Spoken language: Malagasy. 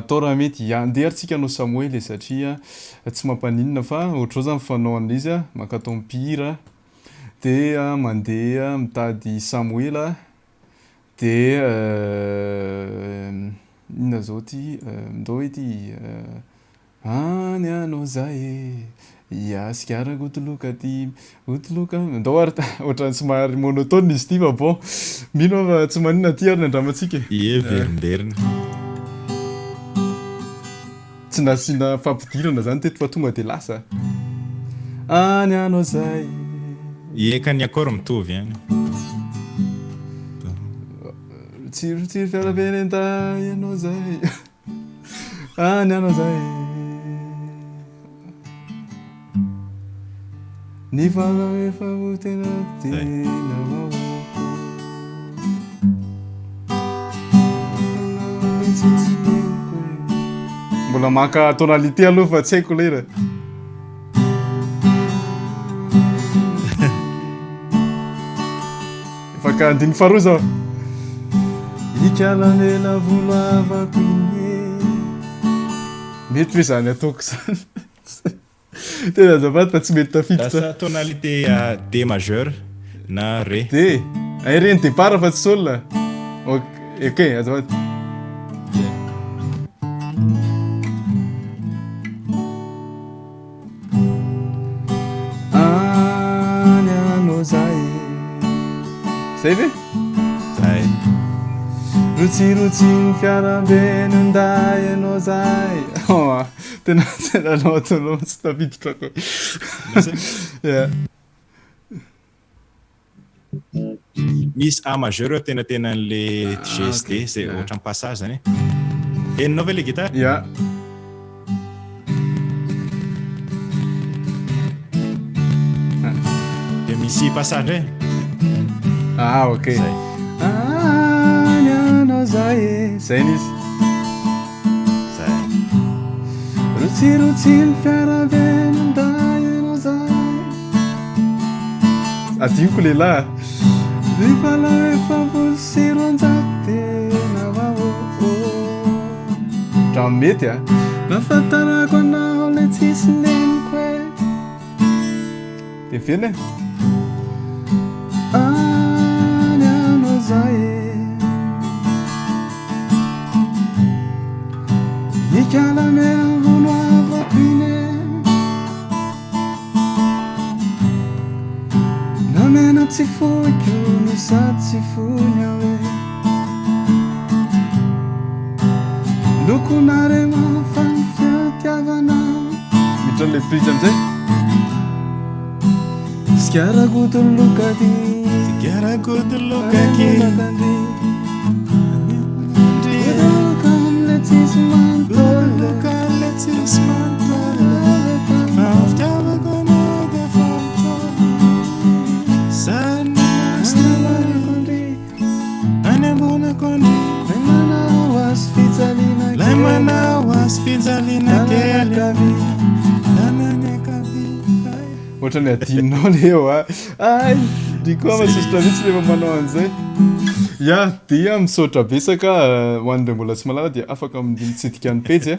atao raha mety andeha arintsika anao Samoely satria tsy mampaninona fa ohatr'izao zany fanao an'izy a maka atao mipira de mandeha mitady Samoela de inona zao ty ndao edy any anao zahay iasikara gotoloka ty gotoloka ndao ary ohatrany somary monotone izy ty fa bon mino fa tsy maninona ty ary ny andramantsika Ie verimberina. tsy nasiana fampidirana zany teto fa tonga de lasa any anao zay Ie ka ny akôro mitovy any. tsirotsiry fiarabeny enda ianao zay any anao zay ny vala efa ho tena tena vaovao mbola maka tonalité aloha fa tsy haiko lera efa ka andiny faharoa zao ikalamela volo avako iny mety hoe zany ataoko zany tena azafady fa tsy mety tafiditra Asa tonalité D majeur na Ré. D reny départ fa tsy sol ok azafady any anao zay zay ve Zay. rotsirotsy ny fiarambeny nday ianao zay tena anao atao tsy tafiditra koa yeah. Misy A majeur eo tena an'le GSD zay ohatran'ny passage zany. Heninao ve le gitara? Yeah. De misy passage e. Ok. Any anao zay zay izy. Zay. Rotsirotsy ny fiarabeny nday ianao zay. Adinoko lehilahy. Ny vala efa folo sy roanjato tena vaovao. Raha mety a nafantarako anao le tsisy neniko e. De fena e. Any anao zay ikalamela volo avako iny namena tsy foiko ny sady tsy fony aho e lokonareo fa ny fiatiavanao miditra an'le prise amizay sikaragodoloka ty Sikaragodoloka ty ohatrany adinonao leo ay dikoa masisitra mitsy rehefa manao an'izay dia misaotra besaka ho an'ireo mbola tsy malala dia afaka mitsidika ny pejy